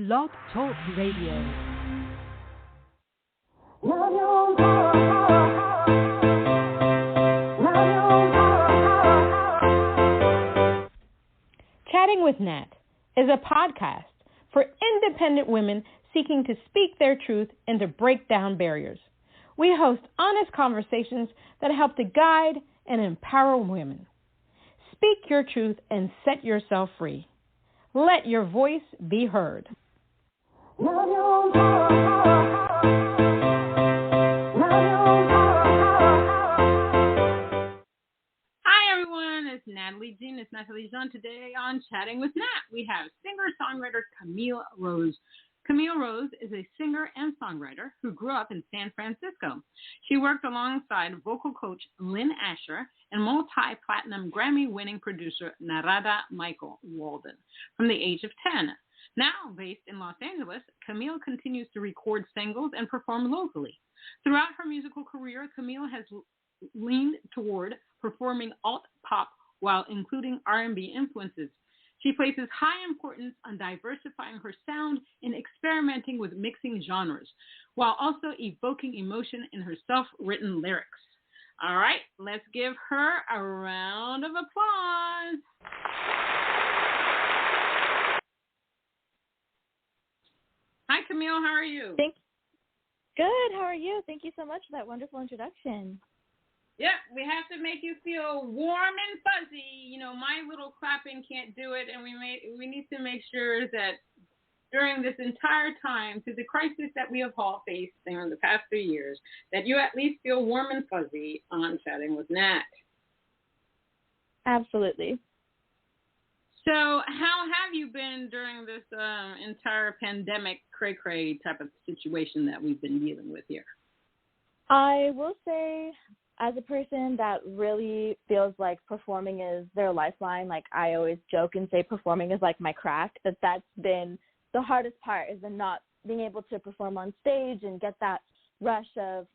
Blog Talk Radio. Chatting with Nat is a podcast for independent women seeking to speak their truth and to break down barriers. We host honest conversations that help to guide and empower women. Speak your truth and set yourself free. Let your voice be heard. Hi everyone, it's Natalie Jean. It's Natalie Jean. Today on Chatting with Nat, we have singer-songwriter Camille Rose. Camille Rose is a singer and songwriter who grew up in San Francisco. She worked alongside vocal coach Lynn Asher and multi-platinum Grammy-winning producer Narada Michael Walden from the age of 10. Now based in Los Angeles, Camille continues to record singles and perform locally. Throughout her musical career, Camille has leaned toward performing alt-pop while including R&B influences. She places high importance on diversifying her sound and experimenting with mixing genres, while also evoking emotion in her self-written lyrics. All right, let's give her a round of applause. Hi, Camille. How are you? Good. How are you? Thank you so much for that wonderful introduction. Yeah, we have to make you feel warm and fuzzy. You know, my little clapping can't do it, and we need to make sure that during this entire time, through the crisis that we have all faced in the past 3 years, that you at least feel warm and fuzzy on Chatting with Nat. Absolutely. So how have you been during this entire pandemic cray-cray type of situation that we've been dealing with here? I will say, as a person that really feels like performing is their lifeline, like I always joke and say performing is like my crack, that's been the hardest part, is the not being able to perform on stage and get that rush of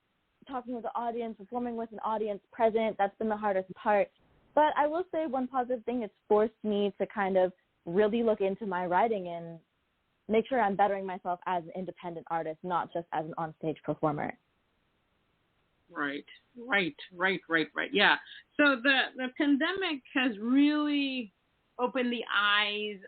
talking with the audience, performing with an audience present. That's been the hardest part. But I will say one positive thing, it's forced me to kind of really look into my writing and make sure I'm bettering myself as an independent artist, not just as an onstage performer. Right. Yeah. So the pandemic has really opened the eyes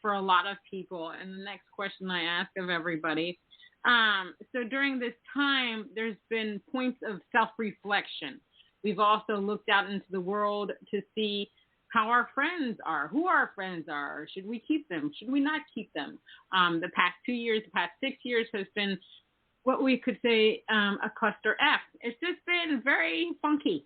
for a lot of people. And the next question I ask of everybody. So during this time, there's been points of self-reflection. We've also looked out into the world to see how our friends are, who our friends are. Should we keep them? Should we not keep them? The past 2 years, the past 6 years has been what we could say a cluster F. It's just been very funky.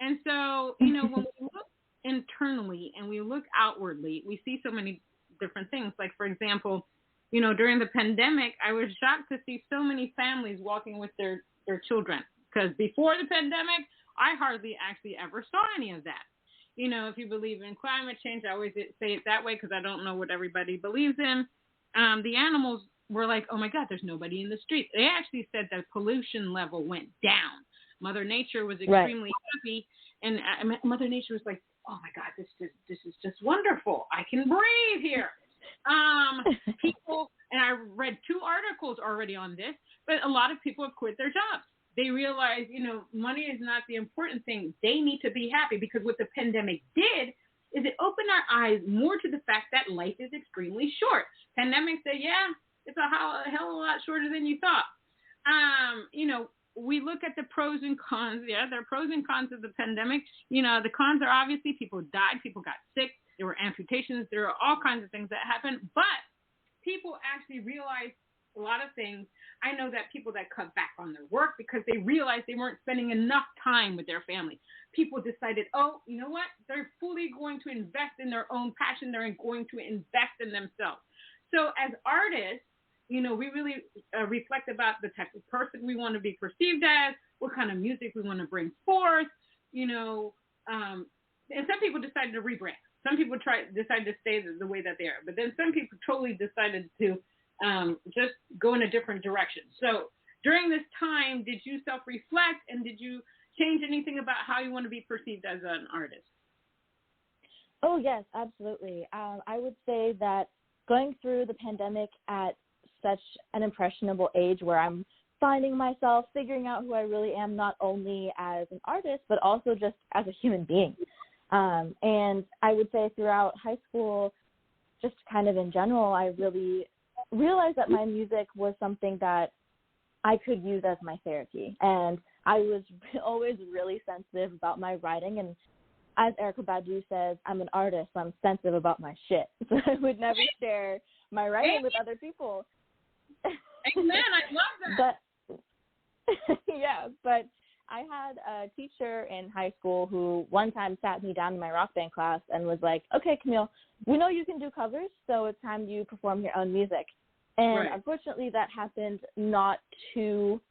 And so, you know, when we look internally and we look outwardly, we see so many different things. Like, for example, you know, during the pandemic, I was shocked to see so many families walking with their children. Because before the pandemic, I hardly actually ever saw any of that. You know, if you believe in climate change, I always say it that way because I don't know what everybody believes in. The animals were like, oh, my God, there's nobody in the street. They actually said that pollution level went down. Mother Nature was extremely happy, and Mother Nature was like, oh, my God, this is just wonderful. I can breathe here. People, and I read 2 articles already on this, but a lot of people have quit their jobs. They realize, you know, money is not the important thing. They need to be happy, because what the pandemic did is it opened our eyes more to the fact that life is extremely short. Pandemic said, yeah, it's a hell of a lot shorter than you thought. You know, we look at the pros and cons. Yeah, there are pros and cons of the pandemic. You know, the cons are obviously people died, people got sick, there were amputations, there are all kinds of things that happened. But people actually realized a lot of things. I know that people that cut back on their work because they realized they weren't spending enough time with their family. People decided, oh, you know what? They're fully going to invest in their own passion. They're going to invest in themselves. So as artists, you know, we really reflect about the type of person we want to be perceived as, what kind of music we want to bring forth, you know, and some people decided to rebrand. Some people decided to stay the way that they are. But then some people totally decided to just go in a different direction. So during this time, did you self-reflect, and did you change anything about how you want to be perceived as an artist? Oh, yes, absolutely. I would say that going through the pandemic at such an impressionable age where I'm finding myself, figuring out who I really am, not only as an artist, but also just as a human being. And I would say throughout high school, just kind of in general, I really realized that my music was something that I could use as my therapy. And I was always really sensitive about my writing. And as Erykah Badu says, I'm an artist, so I'm sensitive about my shit. So I would never share my writing with other people. Amen. I love that. But I had a teacher in high school who one time sat me down in my rock band class and was like, okay, Camille, we know you can do covers, so it's time you perform your own music. And unfortunately that happened not too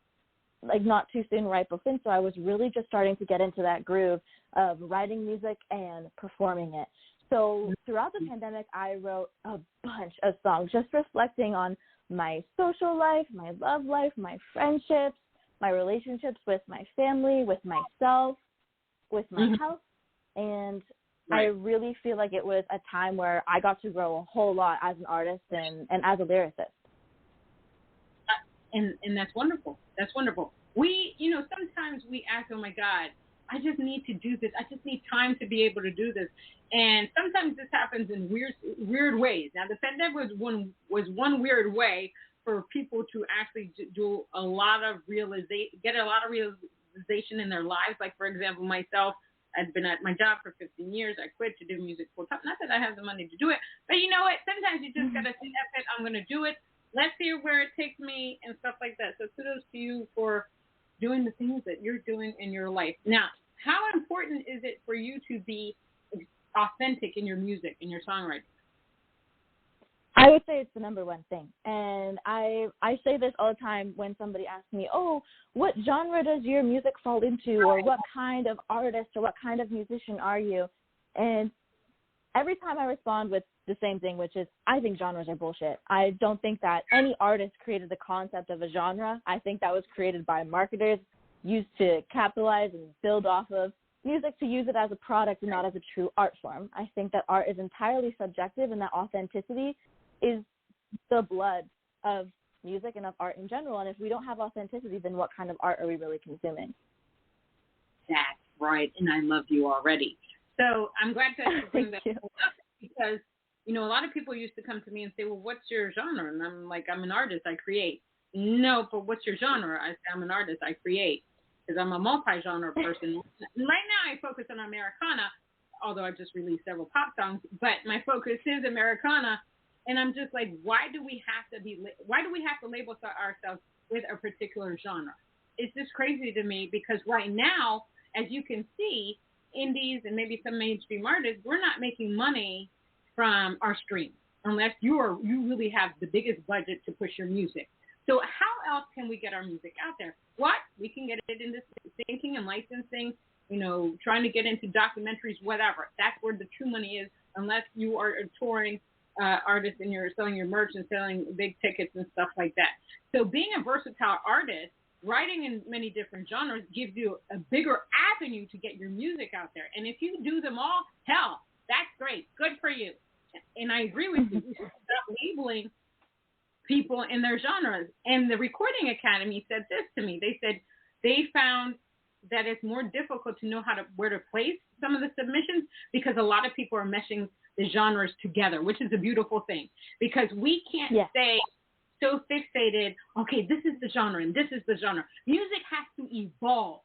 soon right before, so I was really just starting to get into that groove of writing music and performing it. So throughout the pandemic, I wrote a bunch of songs just reflecting on my social life, my love life, my friendships, my relationships with my family, with myself, with my health. And I really feel like it was a time where I got to grow a whole lot as an artist and as a lyricist. And that's wonderful. That's wonderful. We, sometimes we ask, oh my God, I just need to do this. I just need time to be able to do this. And sometimes this happens in weird ways. Now, the pandemic was one weird way for people to actually do a lot of get a lot of realization in their lives. Like, for example, myself, I'd been at my job for 15 years. I quit to do music full time. Not that I have the money to do it, but you know what? Sometimes you just got to say, that's it, I'm going to do it. Let's see where it takes me and stuff like that. So kudos to you for doing the things that you're doing in your life. Now, how important is it for you to be authentic in your music, in your songwriting? I would say it's the number one thing. And I say this all the time when somebody asks me, oh, what genre does your music fall into? Or what kind of artist or what kind of musician are you? And every time I respond with the same thing, which is, I think genres are bullshit. I don't think that any artist created the concept of a genre. I think that was created by marketers, used to capitalize and build off of music, to use it as a product and not as a true art form. I think that art is entirely subjective, and that authenticity is the blood of music and of art in general. And if we don't have authenticity, then what kind of art are we really consuming? That's right. And I love you already. So I'm glad to bring that up, because, a lot of people used to come to me and say, well, what's your genre? And I'm like, I'm an artist, I create. No, but what's your genre? I say, I'm an artist, I create, because I'm a multi-genre person. Right now I focus on Americana, although I just released several pop songs, but my focus is Americana. And I'm just like, why do we have to label ourselves with a particular genre? It's just crazy to me, because right now, as you can see, indies and maybe some mainstream artists, we're not making money from our streams unless you really have the biggest budget to push your music. So how else can we get our music out there? We can get it into syncing and licensing, trying to get into documentaries, whatever. That's where the true money is, unless you are a touring artist and you're selling your merch and selling big tickets and stuff like that. So being a versatile artist, writing in many different genres, gives you a bigger avenue to get your music out there. And if you do them all, hell, that's great. Good for you. And I agree with you. We should stop labeling people in their genres. And the Recording Academy said this to me. They said they found that it's more difficult to know where to place some of the submissions, because a lot of people are meshing the genres together, which is a beautiful thing, because we can't stay so fixated, okay, this is the genre and this is the genre. Music has to evolve.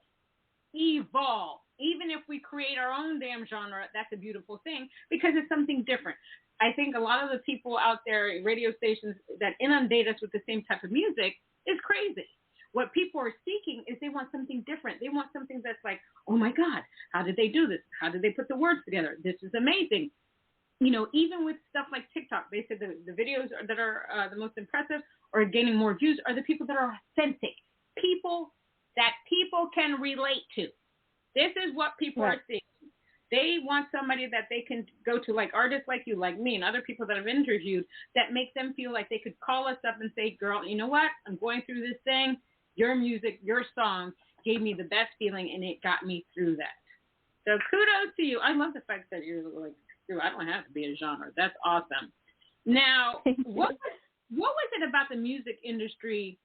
Even if we create our own damn genre, that's a beautiful thing, because it's something different. I think a lot of the people out there, radio stations, that inundate us with the same type of music is crazy. What people are seeking is they want something different. They want something that's like, oh my God, how did they do this? How did they put the words together? This is amazing. Even with stuff like TikTok, they said the videos that are the most impressive or gaining more views are the people that are authentic, people that people can relate to. This is what people are seeking. They want somebody that they can go to, like artists like you, like me, and other people that I've interviewed, that make them feel like they could call us up and say, girl, you know what? I'm going through this thing. Your music, your song gave me the best feeling, and it got me through that. So kudos to you. I love the fact that you're like, I don't have to be a genre. That's awesome. Now, what was it about the music industry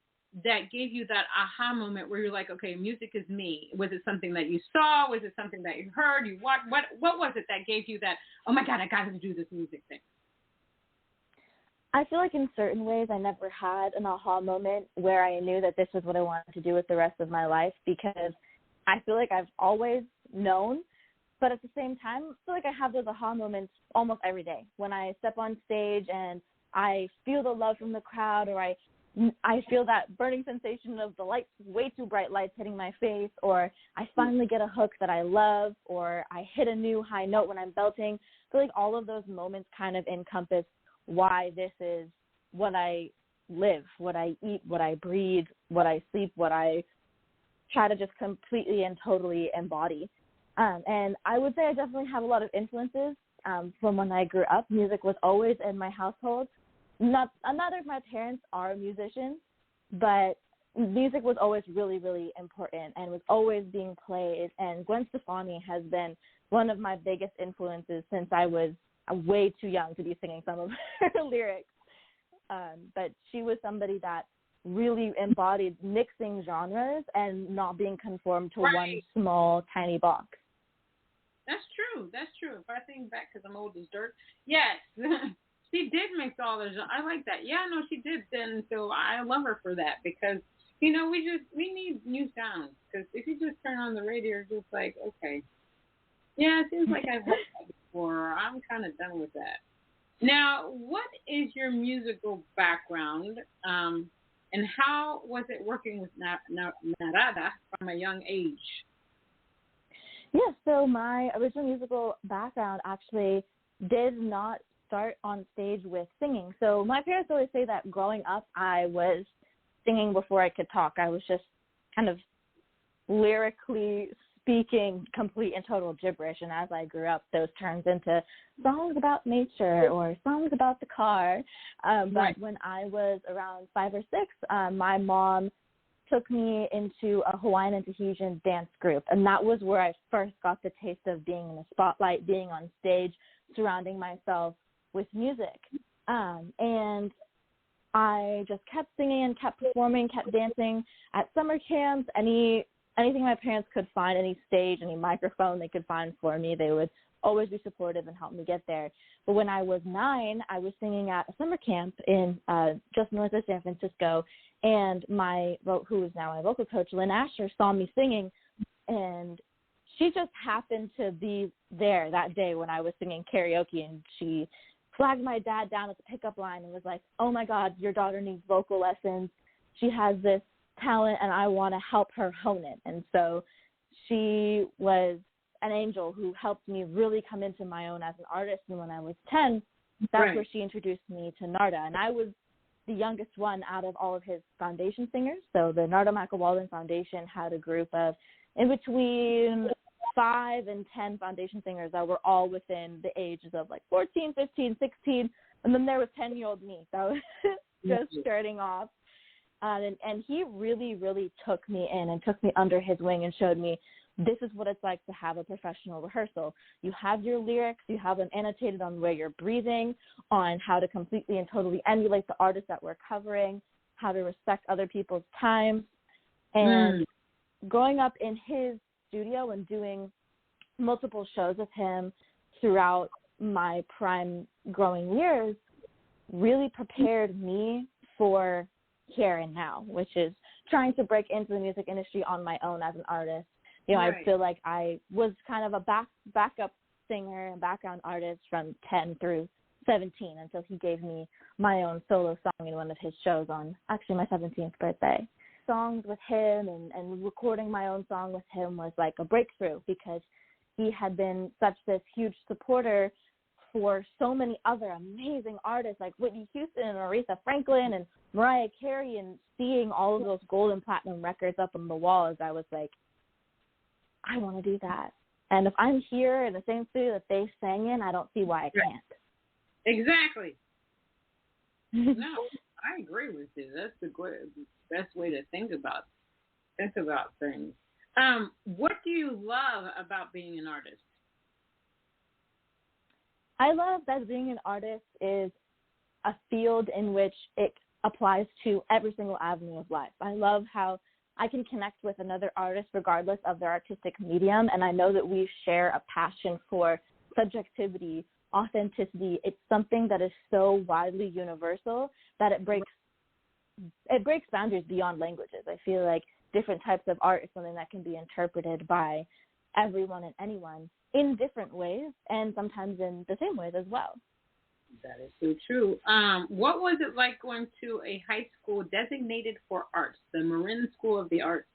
that gave you that aha moment where you're like, okay, music is me? Was it something that you saw? Was it something that you heard? You watched? What was it that gave you that, oh my God, I got to do this music thing? I feel like in certain ways I never had an aha moment where I knew that this was what I wanted to do with the rest of my life, because I feel like I've always known, but at the same time, I feel like I have those aha moments almost every day when I step on stage and I feel the love from the crowd, or I feel that burning sensation of the lights, way too bright lights hitting my face, or I finally get a hook that I love, or I hit a new high note when I'm belting. I feel like all of those moments kind of encompass why this is what I live, what I eat, what I breathe, what I sleep, what I try to just completely and totally embody. And I would say I definitely have a lot of influences from when I grew up. Music was always in my household. Neither of my parents are musicians, but music was always really, really important and was always being played. And Gwen Stefani has been one of my biggest influences since I was way too young to be singing some of her lyrics. But she was somebody that really embodied mixing genres and not being conformed to one small, tiny box. That's true. That's true. If I think back, because I'm old as dirt, yes, she did mix all those. I like that. Yeah, no, she did. And so I love her for that, because, you know, we need new sounds. Because if you just turn on the radio, it's just like, okay, yeah, it seems like I've heard that before. I'm kind of done with that. Now, what is your musical background, and how was it working with Narada from a young age? Yeah, so my original musical background actually did not start on stage with singing. So my parents always say that growing up, I was singing before I could talk. I was just kind of lyrically speaking complete and total gibberish. And as I grew up, those turned into songs about nature or songs about the car. But when I was around 5 or 6, my mom took me into a Hawaiian and Tahitian dance group. And that was where I first got the taste of being in the spotlight, being on stage, surrounding myself with music. And I just kept singing and kept performing, kept dancing at summer camps, anything my parents could find, any stage, any microphone they could find for me, they would always be supportive and help me get there. But when I was 9, I was singing at a summer camp in just north of San Francisco, and who is now my vocal coach, Lynn Asher, saw me singing, and she just happened to be there that day when I was singing karaoke, and she flagged my dad down at the pickup line and was like, oh my God, your daughter needs vocal lessons. She has this talent and I want to help her hone it. And so she was an angel who helped me really come into my own as an artist. And when I was 10, that's where she introduced me to Narada. And I was the youngest one out of all of his foundation singers. So the Narada Michael Walden Foundation had a group of in between 5 and 10 foundation singers that were all within the ages of like 14, 15, 16. And then there was 10-year-old me that was just starting off. And he really, really took me in and took me under his wing and showed me this is what it's like to have a professional rehearsal. You have your lyrics, you have them annotated on where you're breathing, on how to completely and totally emulate the artist that we're covering, how to respect other people's time. And growing up in his studio and doing multiple shows with him throughout my prime growing years really prepared me for here and now, which is trying to break into the music industry on my own as an artist. You know, I feel like I was kind of a backup singer and background artist from 10 through 17 until he gave me my own solo song in one of his shows on actually my 17th birthday. Songs with him and recording my own song with him was like a breakthrough because he had been such this huge supporter for so many other amazing artists like Whitney Houston and Aretha Franklin and Mariah Carey, and seeing all of those gold and platinum records up on the walls, I was like, I want to do that. And if I'm here in the same studio that they sang in, I don't see why I can't. Exactly. No, I agree with you. That's the best way to think about things. What do you love about being an artist? I love that being an artist is a field in which it applies to every single avenue of life. I love how I can connect with another artist regardless of their artistic medium, and I know that we share a passion for subjectivity, authenticity. It's something that is so widely universal that it breaks boundaries beyond languages. I feel like different types of art is something that can be interpreted by everyone and anyone in different ways, and sometimes in the same ways as well. That is so true. What was it like going to a high school designated for arts, the Marin School of the Arts?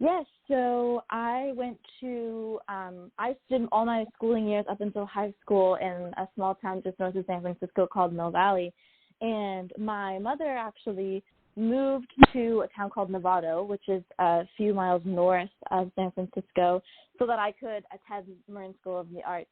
Yes, so I went to, I spent all my schooling years up until high school in a small town just north of San Francisco called Mill Valley. And my mother actually moved to a town called Novato, which is a few miles north of San Francisco, so that I could attend Marin School of the Arts.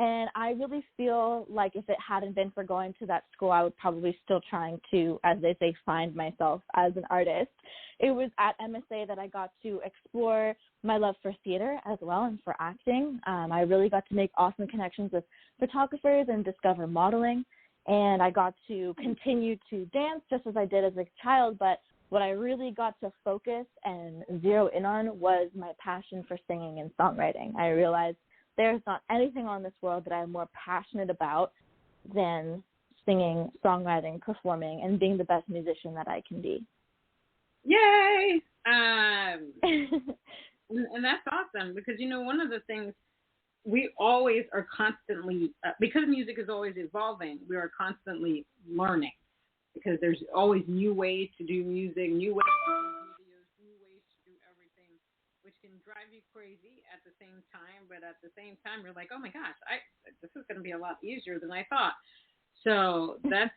And I really feel like if it hadn't been for going to that school, I would probably still trying to, as they say, find myself as an artist. It was at MSA that I got to explore my love for theater as well and for acting. I really got to make awesome connections with photographers and discover modeling. And I got to continue to dance just as I did as a child. But what I really got to focus and zero in on was my passion for singing and songwriting. I realized there's not anything on this world that I'm more passionate about than singing, songwriting, performing, and being the best musician that I can be. Yay! And that's awesome because, you know, one of the things we always are constantly, because music is always evolving, we are constantly learning because there's always new ways to do music, new ways to do videos, new ways to do everything, which can drive you crazy at the same time, but at the same time, you're like, oh my gosh, this is going to be a lot easier than I thought. So that's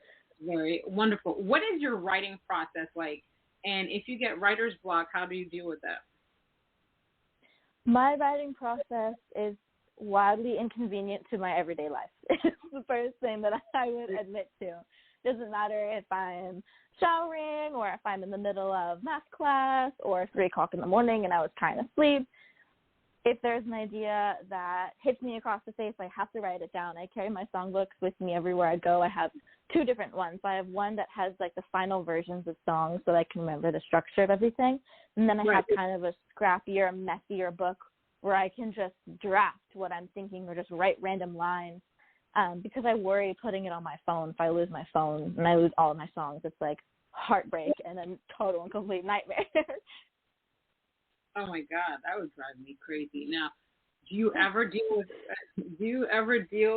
very wonderful. What is your writing process like? And if you get writer's block, how do you deal with that? My writing process is wildly inconvenient to my everyday life. It's the first thing that I would admit to. Doesn't matter if I'm showering or if I'm in the middle of math class or 3 o'clock in the morning and I was trying to sleep. If there's an idea that hits me across the face, I have to write it down. I carry my songbooks with me everywhere I go. I have 2 different ones. I have one that has like the final versions of songs so that I can remember the structure of everything. And then I have kind of a scrappier, messier book where I can just draft what I'm thinking or just write random lines. Because I worry putting it on my phone. If I lose my phone and I lose all of my songs, it's like heartbreak and a total and complete nightmare. Oh my God, that would drive me crazy. Now, do you ever deal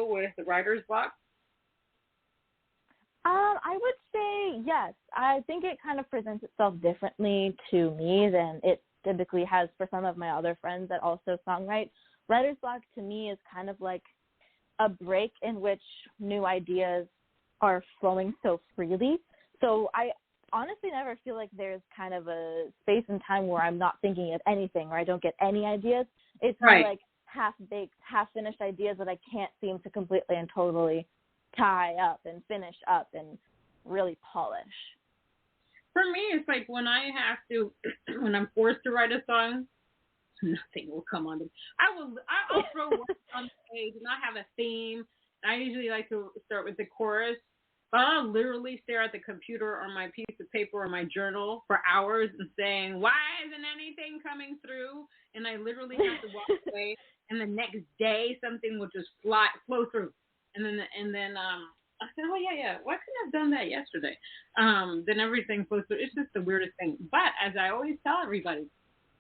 with the writer's block? I would say yes. I think it kind of presents itself differently to me than it typically has for some of my other friends that also songwrite. Writer's block to me is kind of like a break in which new ideas are flowing so freely. So I honestly never feel like there's kind of a space and time where I'm not thinking of anything or I don't get any ideas. It's more like half-baked, half-finished ideas that I can't seem to completely and totally tie up and finish up and really polish. For me, it's like when I have to, when I'm forced to write a song, nothing will come on. I'll throw words on the page and I have a theme. I usually like to start with the chorus. But I'll literally stare at the computer or my piece of paper or my journal for hours and saying, why isn't anything coming through? And I literally have to walk away. And the next day, something will just flow through. And then I said, oh, yeah, why couldn't I have done that yesterday? Then everything flows through. It's just the weirdest thing. But as I always tell everybody,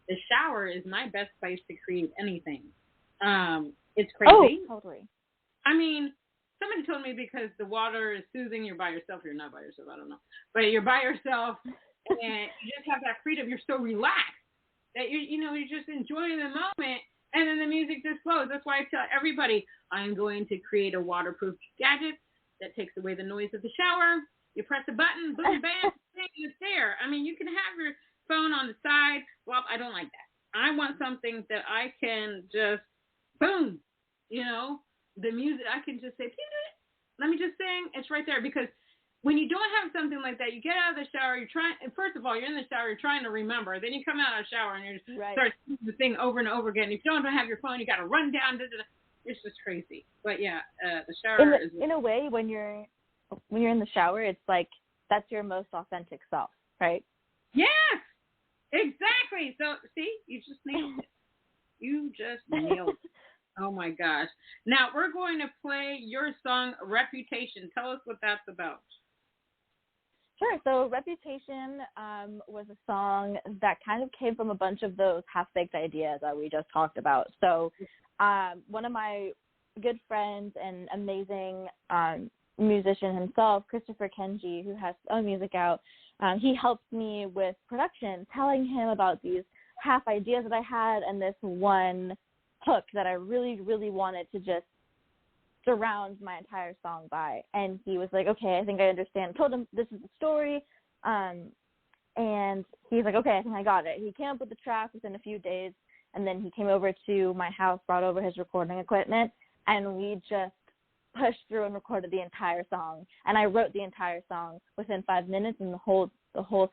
the shower is my best place to create anything. It's crazy. Oh, totally. I mean, somebody told me because the water is soothing, you're by yourself. You're not by yourself, I don't know. But you're by yourself, and you just have that freedom. You're so relaxed that you're just enjoying the moment, and then the music just flows. That's why I tell everybody, I'm going to create a waterproof gadget that takes away the noise of the shower. You press a button, boom, bam, it's there. I mean, you can have your phone on the side. Well, I don't like that. I want something that I can just, boom, the music, I can just say, let me just sing. It's right there. Because when you don't have something like that, you get out of the shower, first of all, you're in the shower, you're trying to remember. Then you come out of the shower and you just start the thing over and over again. If you don't have your phone, you got to run down. It's just crazy. But yeah, the shower in a way, when you're when you're in the shower, it's like that's your most authentic self, right? Yes, exactly. So, see, you just nailed it. You just nailed it. Oh, my gosh. Now, we're going to play your song, Reputation. Tell us what that's about. Sure. So Reputation was a song that kind of came from a bunch of those half-baked ideas that we just talked about. So one of my good friends and amazing musician himself, Christopher Kenji, who has own music out, he helped me with production, telling him about these half ideas that I had and this one hook that I really, really wanted to just surround my entire song by. And he was like, okay, I think I understand. I told him this is the story. And he's like, okay, I think I got it. He came up with the track within a few days, and then he came over to my house, brought over his recording equipment, and we just pushed through and recorded the entire song. And I wrote the entire song within 5 minutes, and the whole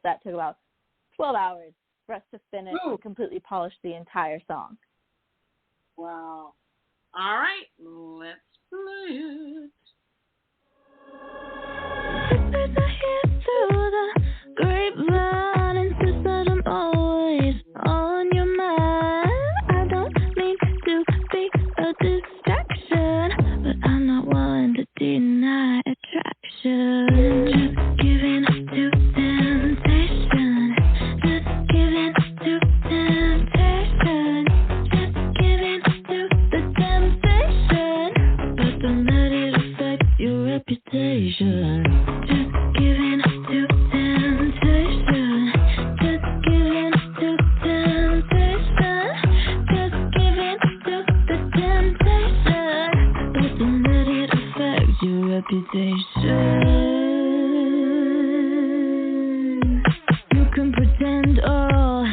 set took about 12 hours for us to finish and completely polish the entire song. Wow. All right, let's play it. Whispers I hear through the grapevine insist that I'm always on your mind. I don't mean to be a distraction, but I'm not one to deny attraction. Just giving to temptation. Just giving to temptation. Just giving to the temptation, but don't let it affect your reputation. Just giving to temptation. Just giving to temptation. Just giving to the temptation, but don't let it affect your reputation. You can pretend all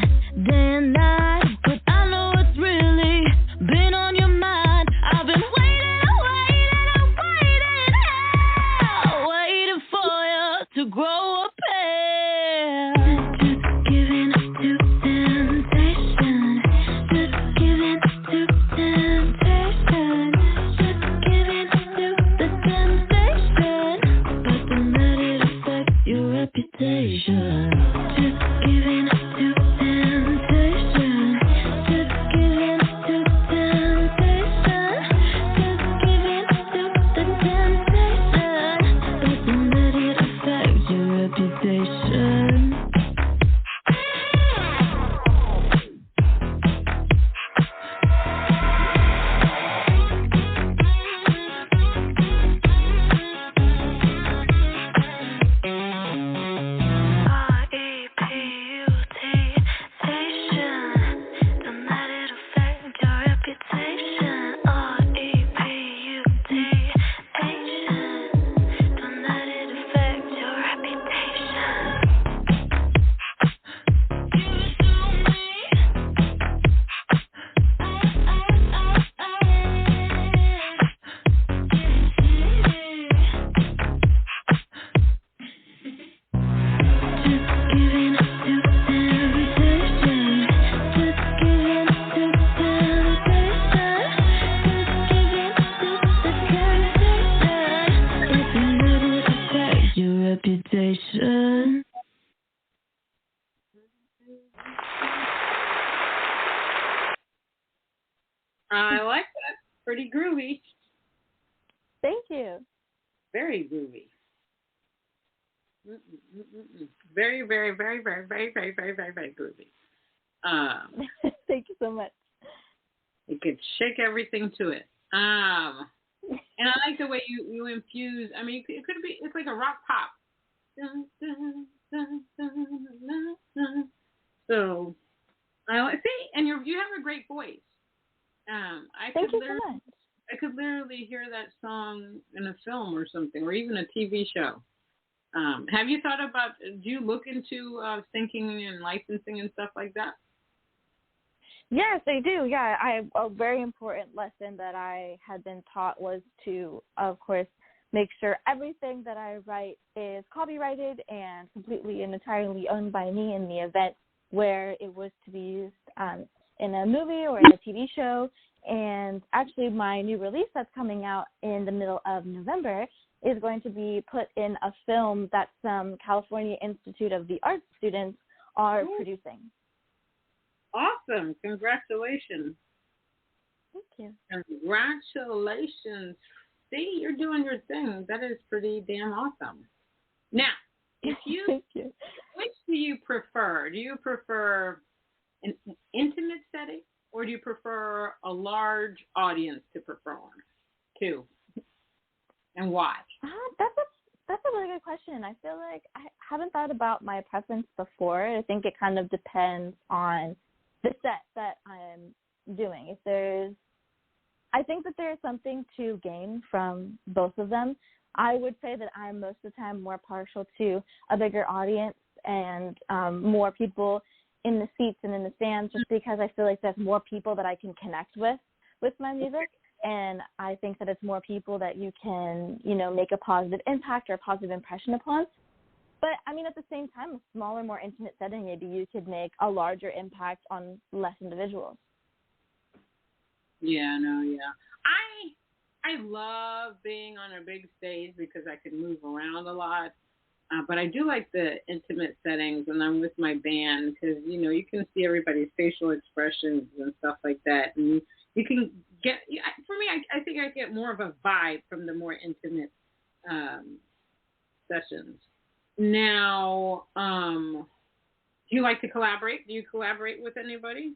day and night, but I know what's really been on your mind. I've been waiting for you to grow a pair. Just giving to temptation. Just giving to temptation. Just giving to the temptation, but don't let it affect your reputation. Just giving to temptation. Just giving to temptation. Just giving to the temptation, but don't let it affect your reputation. R-E-P-U-T-ation. Don't let it affect your reputation. R-E-P-U-T-ation. Don't let it affect your reputation. Give it to me. Just giving to temptation. Just giving to temptation. Just giving to the temptation, but don't let it affect your reputation. I like that. Pretty groovy. Thank you. Very groovy. Very, very, very, very, very, very, very, very, very groovy. Thank you so much. You could shake everything to it. And I like the way you infuse. I mean, it could be. It's like a rock pop. So I like see, and you have a great voice. Thank you so much. I could literally hear that song in a film or something, or even a TV show. Have you thought about? Do you look into syncing and licensing and stuff like that? Yes, I do. Yeah, a very important lesson that I had been taught was to, of course, make sure everything that I write is copyrighted and completely and entirely owned by me in the event where it was to be used in a movie or in a TV show. And actually my new release that's coming out in the middle of November is going to be put in a film that some California Institute of the Arts students are producing. Awesome. Congratulations. Thank you. Congratulations. See, you're doing your thing. That is pretty damn awesome. Now, if you, Thank you. which do you prefer? Do you prefer an intimate setting, or do you prefer a large audience to perform to? And why? That's a really good question. I feel like I haven't thought about my preference before. I think it kind of depends on the set that I'm doing. I think that there's something to gain from both of them. I would say that I'm most of the time more partial to a bigger audience and more people in the seats and in the stands, just because I feel like there's more people that I can connect with my music. And I think that it's more people that you can, make a positive impact or a positive impression upon. But, I mean, at the same time, a smaller, more intimate setting, maybe you could make a larger impact on less individuals. Yeah, no, yeah. I love being on a big stage because I can move around a lot. But I do like the intimate settings when I'm with my band because, you can see everybody's facial expressions and stuff like that. And you can get, for me, I think I get more of a vibe from the more intimate sessions. Now, do you like to collaborate? Do you collaborate with anybody?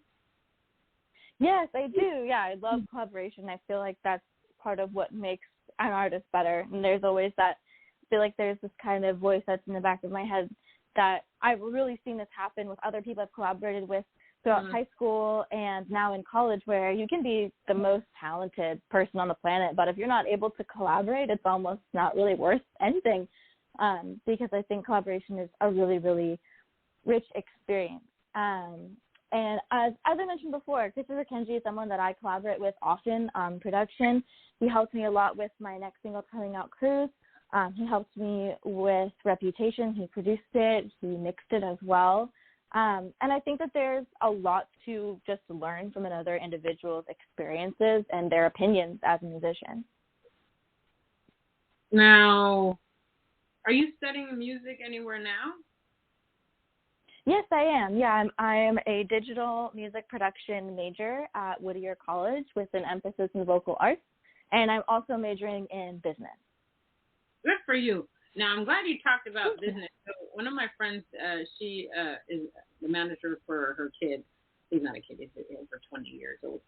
Yes, I do. Yeah, I love collaboration. I feel like that's part of what makes an artist better. And there's always that, I feel like there's this kind of voice that's in the back of my head that I've really seen this happen with other people I've collaborated with throughout high school and now in college, where you can be the most talented person on the planet, but if you're not able to collaborate, it's almost not really worth anything, because I think collaboration is a really, really rich experience. And as I mentioned before, Christopher Kenji is someone that I collaborate with often on production. He helped me a lot with my next single, Coming Out Cruise. He helped me with Reputation. He produced it. He mixed it as well. And I think that there's a lot to just learn from another individual's experiences and their opinions as a musician. Now, are you studying music anywhere now? Yes, I am. Yeah, I am a digital music production major at Whittier College with an emphasis in vocal arts, and I'm also majoring in business. Good for you. Now, I'm glad you talked about business. So one of my friends, she is the manager for her kid. He's not a kid. He's over 20 years old.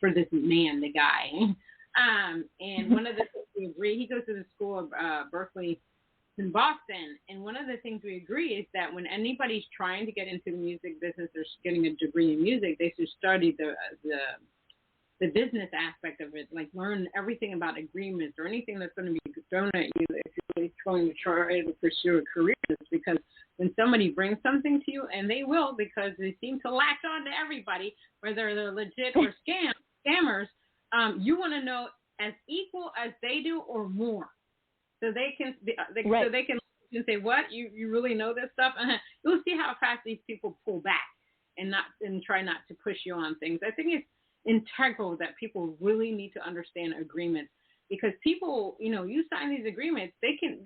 For this man, the guy. And one of the things we agree, he goes to the school of Berkeley in Boston, and one of the things we agree is that when anybody's trying to get into the music business or getting a degree in music, they should study the business aspect of it, like learn everything about agreements or anything that's going to be thrown at you if you're really going to try to pursue a career. Because when somebody brings something to you, and they will, because they seem to latch on to everybody, whether they're legit or scammers, you want to know as equal as they do or more. So they can say, what? You really know this stuff? You'll see how fast these people pull back and try not to push you on things. I think it's integral that people really need to understand agreements, because people, you sign these agreements, they can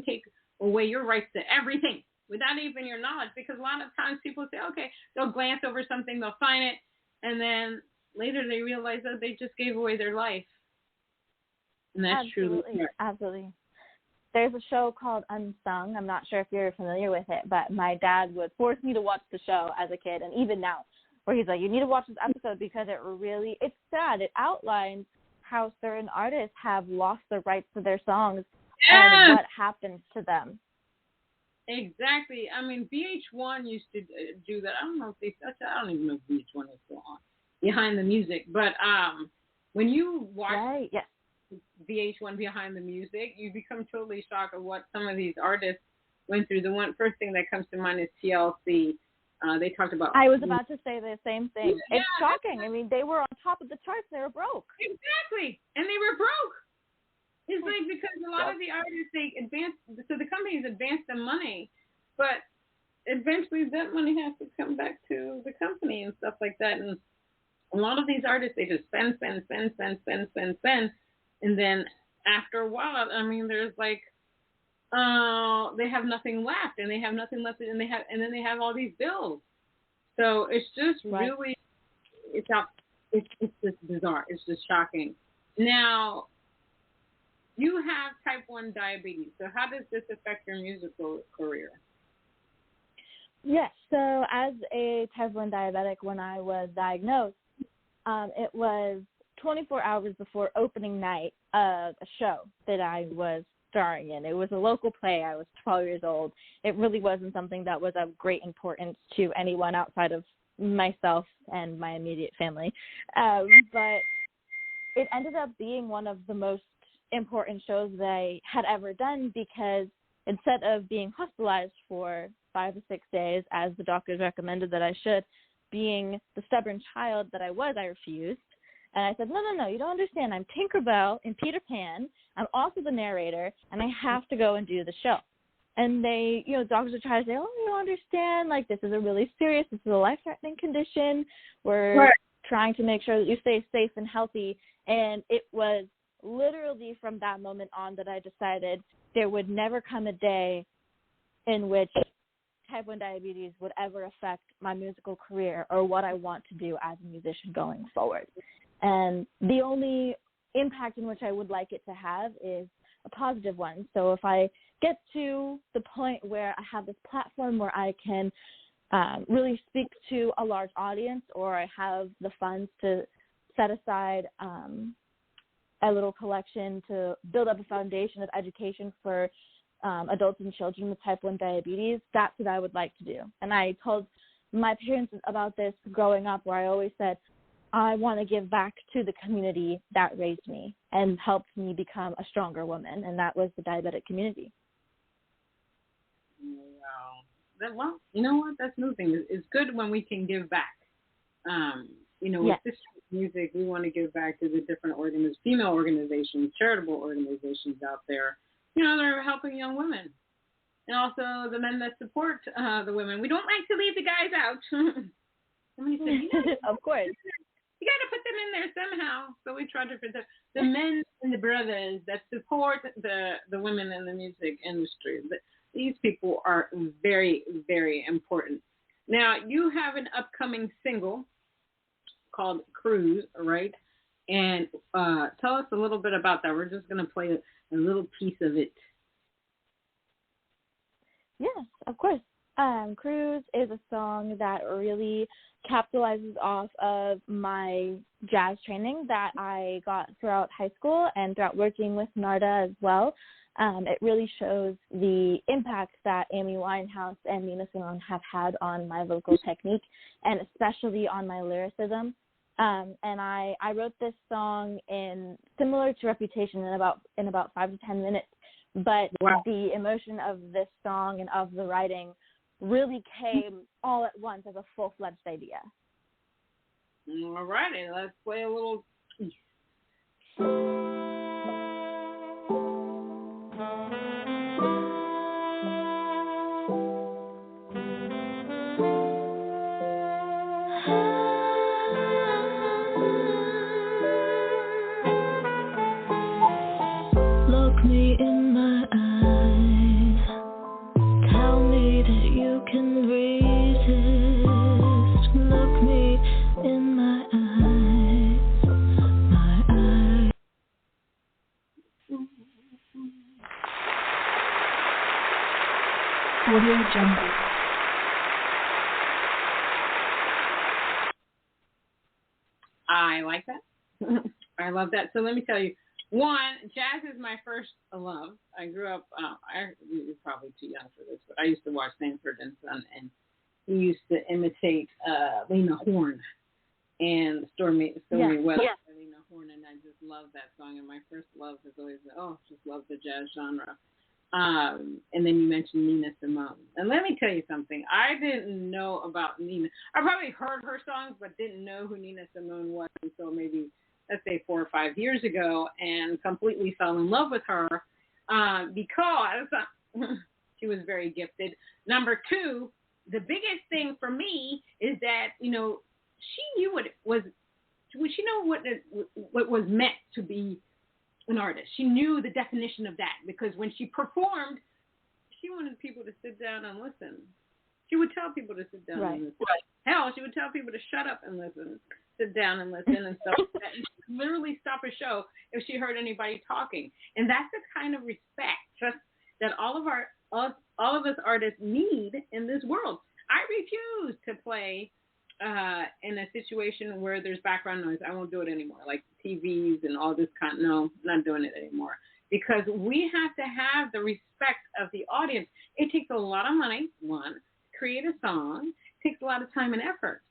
take away your rights to everything without even your knowledge, because a lot of times people say, okay, they'll glance over something, they'll sign it, and then later they realize that they just gave away their life. And that's Absolutely. truly Absolutely. There's a show called Unsung. I'm not sure if you're familiar with it, but my dad would force me to watch the show as a kid, and even now, where he's like, you need to watch this episode because it's sad. It outlines how certain artists have lost the rights to their songs and what happens to them. Exactly. I mean, VH1 used to do that. I don't even know if VH1 is still on Behind the Music, but when you watch VH1 Behind the Music, you become totally shocked at what some of these artists went through. The first thing that comes to mind is TLC. They talked about. I was about to say the same thing. Yeah, it's shocking. I mean, they were on top of the charts. They were broke. Exactly, and they were broke. It's like because a lot of the artists, they advance, so the companies advance the money, but eventually that money has to come back to the company and stuff like that. And a lot of these artists, they just spend, and then after a while, I mean, there's like, they have nothing left, and they have nothing left, and then they have all these bills. So it's just really, it's just bizarre. It's just shocking. Now, you have type 1 diabetes. So how does this affect your musical career? Yes. So as a type 1 diabetic, when I was diagnosed, it was 24 hours before opening night of a show that I was starring in. It was a local play. I was 12 years old. It really wasn't something that was of great importance to anyone outside of myself and my immediate family. But it ended up being one of the most important shows that I had ever done, because instead of being hospitalized for 5 to 6 days, as the doctors recommended that I should, being the stubborn child that I was, I refused. And I said, no, you don't understand. I'm Tinkerbell in Peter Pan. I'm also the narrator, and I have to go and do the show. And they, doctors are trying to say, oh, you don't understand. Like, this is a really serious, this is a life-threatening condition. We're trying to make sure that you stay safe and healthy. And it was literally from that moment on that I decided there would never come a day in which type 1 diabetes would ever affect my musical career or what I want to do as a musician going forward. And the only impact in which I would like it to have is a positive one. So if I get to the point where I have this platform where I can really speak to a large audience, or I have the funds to set aside a little collection to build up a foundation of education for adults and children with type 1 diabetes, that's what I would like to do. And I told my parents about this growing up, where I always said, I want to give back to the community that raised me and helped me become a stronger woman, and that was the diabetic community. Wow. Well, you know what? That's moving. It's good when we can give back. With this music, we want to give back to the different female organizations, charitable organizations out there. They're helping young women. And also the men that support the women. We don't like to leave the guys out. Somebody said, of course. You got to put them in there somehow. So we try to protect the men and the brothers that support the women in the music industry. These people are very, very important. Now, you have an upcoming single called Cruise, right? And tell us a little bit about that. We're just going to play a little piece of it. Yes, of course. Cruise is a song that really capitalizes off of my jazz training that I got throughout high school and throughout working with Narada as well. It really shows the impact that Amy Winehouse and Nina Simone have had on my vocal technique, and especially on my lyricism. And I wrote this song similar to Reputation in about 5 to 10 minutes, but the emotion of this song and of the writing really came all at once as a full-fledged idea. All righty, let's play a little piece. Look me in my eyes. Tell me that you can resist. Look me in my eyes. My eyes. Audio Jungle. I like that. I love that. So let me tell you, one, jazz is my first love. I grew up, you're probably too young for this, but I used to watch Sanford and Son, and he used to imitate Lena Horne and Stormy Weather by Lena Horne, and I just love that song. And my first love has always been, just love the jazz genre. And then you mentioned Nina Simone. And let me tell you something. I didn't know about Nina. I probably heard her songs, but didn't know who Nina Simone was until maybe, let's say, 4 or 5 years ago, and completely fell in love with her because she was very gifted. Number two, the biggest thing for me is that, she knew what was meant to be an artist. She knew the definition of that because when she performed, she wanted people to sit down and listen. She would tell people to sit down and listen. Hell, she would tell people to shut up and listen, sit down and listen and stuff like that. And she would literally stop a show if she heard anybody talking. And that's the kind of respect that all of us artists need in this world. I refuse to play in a situation where there's background noise. I won't do it anymore, like TVs and all this kind. No, not doing it anymore. Because we have to have the respect of the audience. It takes a lot of money, one, to create a song. It takes a lot of time and effort.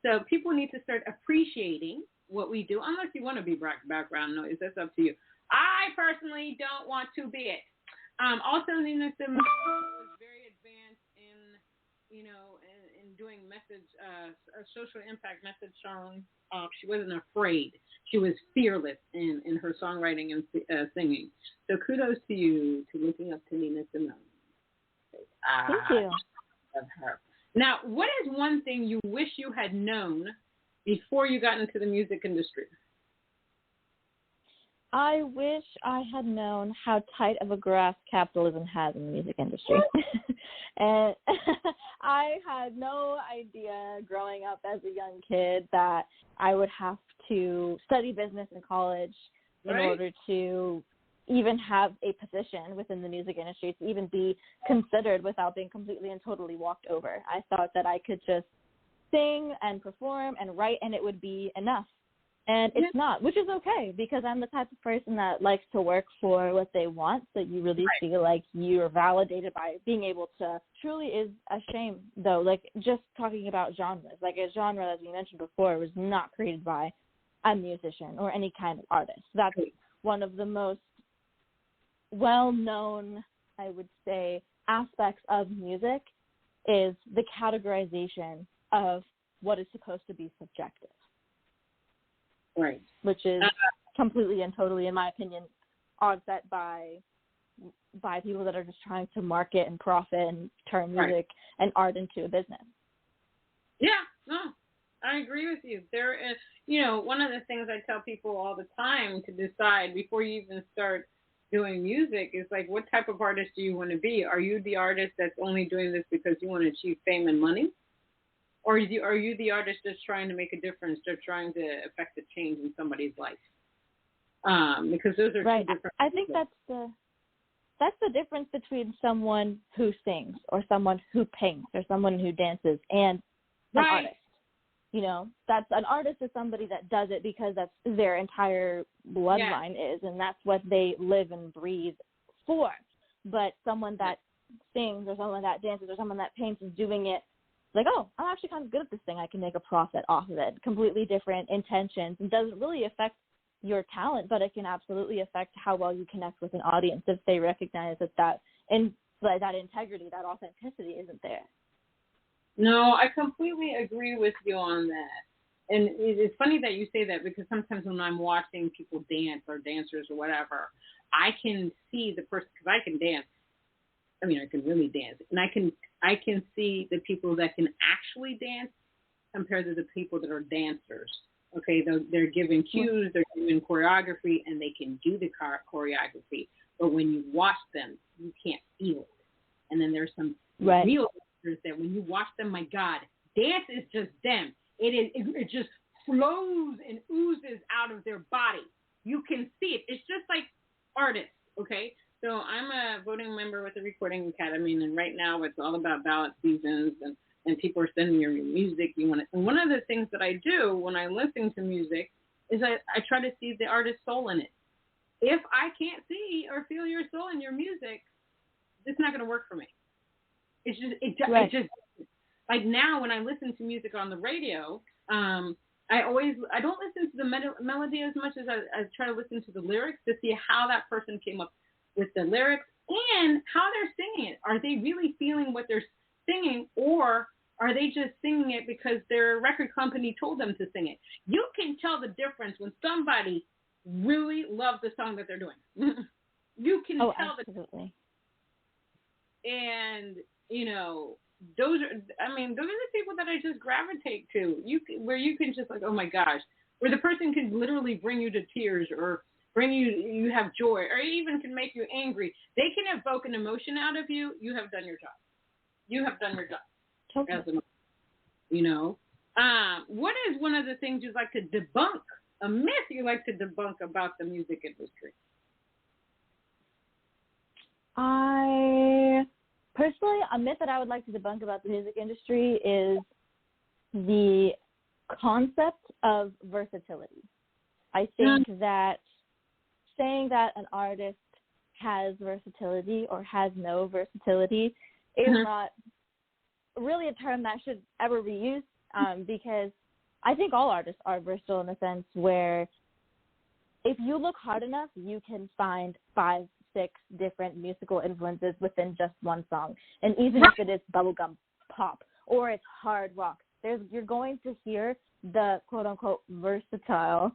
So people need to start appreciating what we do, unless you want to be background noise. That's up to you. I personally don't want to be it. Also, Nina Simone was very advanced in doing message, social impact message songs. She wasn't afraid. She was fearless in her songwriting and singing. So kudos to you to looking up to Nina Simone. Thank you. Of her. Now, what is one thing you wish you had known before you got into the music industry? I wish I had known how tight of a grasp capitalism has in the music industry. And I had no idea growing up as a young kid that I would have to study business in college in order to even have a position within the music industry, to even be considered without being completely and totally walked over. I thought that I could just sing and perform and write and it would be enough. And it's not, which is okay, because I'm the type of person that likes to work for what they want, so you really feel like you're validated by being able to. Truly is a shame, though, like just talking about genres. Like a genre, as we mentioned before, was not created by a musician or any kind of artist. That's one of the most well-known, I would say, aspects of music is the categorization of what is supposed to be subjective. Right. Which is completely and totally, in my opinion, offset by people that are just trying to market and profit and turn music and art into a business. Yeah, no, I agree with you. There is, one of the things I tell people all the time to decide before you even start doing music is like, what type of artist do you want to be? Are you the artist that's only doing this because you want to achieve fame and money? Or are you the artist that's trying to make a difference, or trying to affect a change in somebody's life? Because those are two different. I think that's the difference between someone who sings, or someone who paints, or someone who dances, and an artist. That's an artist is somebody that does it because that's their entire bloodline is, and that's what they live and breathe for. But someone that sings, or someone that dances, or someone that paints is doing it like, oh, I'm actually kind of good at this thing. I can make a profit off of it. Completely different intentions. It doesn't really affect your talent, but it can absolutely affect how well you connect with an audience if they recognize that integrity, that authenticity isn't there. No, I completely agree with you on that. And it's funny that you say that, because sometimes when I'm watching people dance, or dancers or whatever, I can see the person, because I can dance. I mean, I can really dance, and I can see the people that can actually dance compared to the people that are dancers. Okay, they're giving cues, they're doing choreography, and they can do the choreography. But when you watch them, you can't feel it. And then there's some real dancers that when you watch them, my God, dance is just them. It just flows and oozes out of their body. You can see it. It's just like artists. Okay. So I'm a voting member with the Recording Academy, and right now it's all about ballot seasons, and people are sending your music. And one of the things that I do when I listen to music is I try to see the artist's soul in it. If I can't see or feel your soul in your music, it's not going to work for me. It's just like now when I listen to music on the radio, I don't listen to the melody as much as I try to listen to the lyrics to see how that person came up with the lyrics and how they're singing it. Are they really feeling what they're singing, or are they just singing it because their record company told them to sing it? You can tell the difference when somebody really loves the song that they're doing. You can tell absolutely. And those are the people that I just gravitate to. Where you can just like, oh my gosh, where the person can literally bring you to tears, or bring you have joy, or even can make you angry. They can evoke an emotion out of you. You have done your job. You have done your job. Okay. As what is one of the things you'd like to debunk, a myth you like to debunk about the music industry? Personally, a myth that I would like to debunk about the music industry is the concept of versatility. I think that saying that an artist has versatility or has no versatility is not really a term that should ever be used, because I think all artists are versatile in a sense where if you look hard enough, you can find 5, 6 different musical influences within just one song. And even if it is bubblegum pop or it's hard rock, you're going to hear the quote-unquote versatile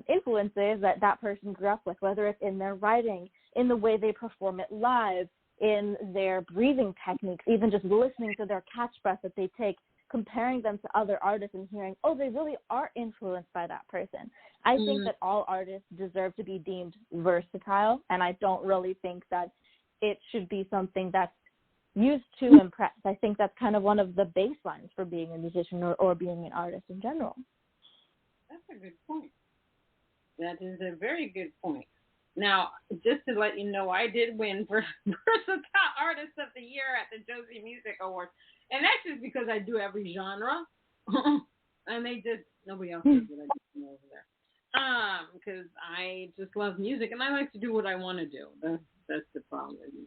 influences that person grew up with, whether it's in their writing, in the way they perform it live, in their breathing techniques, even just listening to their catch breath that they take, comparing them to other artists and hearing, oh, they really are influenced by that person. I think that all artists deserve to be deemed versatile, and I don't really think that it should be something that's used to impress. I think that's kind of one of the baselines for being a musician or being an artist in general. That's a good point. That is a very good point. Now, just to let you know, I did win for Versatile Artist of the Year at the Josie Music Awards. And that's just because I do every genre. And nobody else does what I do over there. Because I just love music and I like to do what I want to do. That's the problem with me.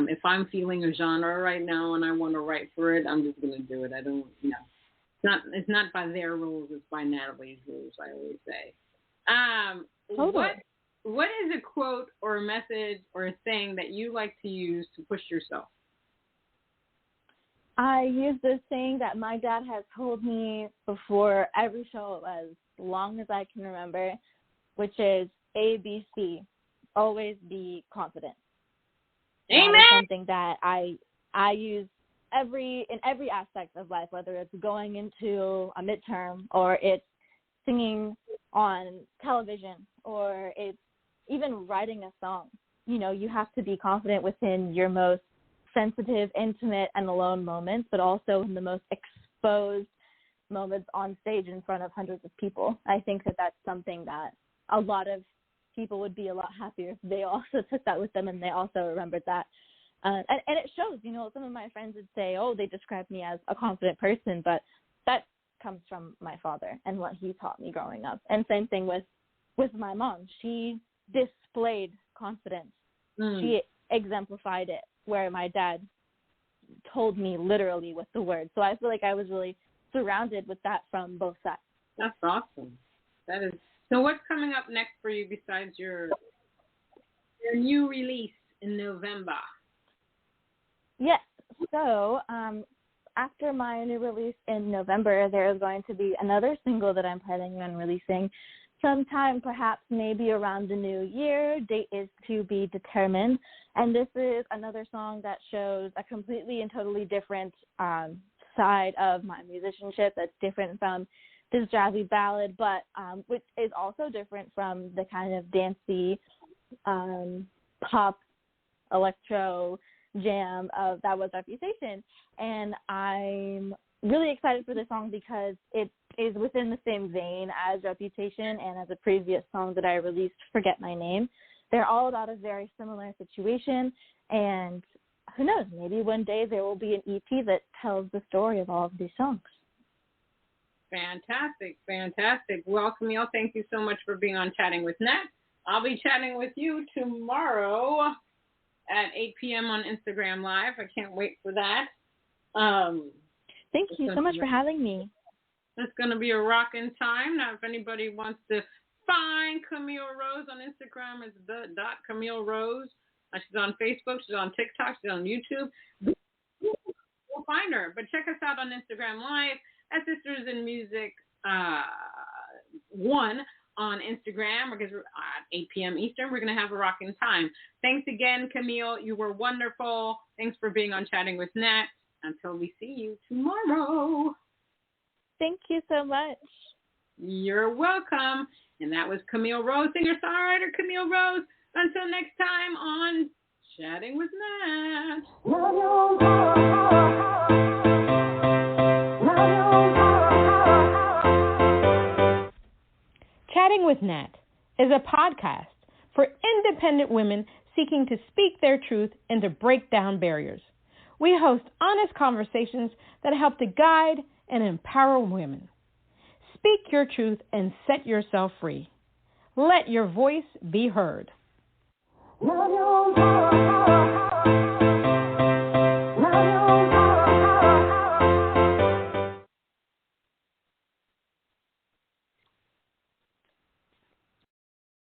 If I'm feeling a genre right now and I want to write for it, I'm just going to do it. I don't, It's not by their rules, it's by Natalie's rules, I always say. What is a quote or a message or a saying that you like to use to push yourself? I use this saying that my dad has told me before every show as long as I can remember, which is ABC, always be confident. Amen. That is something that I use in every aspect of life, whether it's going into a midterm or it's singing on television or it's even writing a song. You have to be confident within your most sensitive, intimate, and alone moments, but also in the most exposed moments on stage in front of hundreds of people. I think that that's something that a lot of people would be a lot happier if they also took that with them and they also remembered that. And it shows, some of my friends would say, oh, they describe me as a confident person, but that comes from my father and what he taught me growing up. And same thing with my mom. She displayed confidence. She exemplified it, where my dad told me literally with the words. So I feel like I was really surrounded with that from both sides. That's awesome. That is. So what's coming up next for you besides your new release in November? Yes. So after my new release in November, there is going to be another single that I'm planning on releasing sometime, perhaps maybe around the new year. Date is to be determined. And this is another song that shows a completely and totally different side of my musicianship that's different from this jazzy ballad, but which is also different from the kind of dancey pop electro jam that was Reputation. And I'm really excited for this song because it is within the same vein as Reputation and as a previous song that I released, Forget My Name. They're all about a very similar situation, and who knows, maybe one day there will be an EP that tells the story of all of these songs. Fantastic. Well, Camille, thank you so much for being on Chatting with Nat. I'll be chatting with you tomorrow at 8 p.m. on Instagram Live. I can't wait for that. Thank you so much for having me. It's going to be a rocking time. Now, if anybody wants to find Camille Rose on Instagram, it's @Camille Rose. She's on Facebook. She's on TikTok. She's on YouTube. We'll find her. But check us out on Instagram Live at Sisters in Music 1 on Instagram, because we're at 8 p.m. Eastern. We're going to have a rocking time. Thanks again, Camille. You were wonderful. Thanks for being on Chatting with Nat. Until we see you tomorrow. Thank you so much. You're welcome. And that was Camille Rose, singer-songwriter Camille Rose. Until next time on Chatting with Nat. Chatting with Nat is a podcast for independent women seeking to speak their truth and to break down barriers. We host honest conversations that help to guide and empower women. Speak your truth and set yourself free. Let your voice be heard.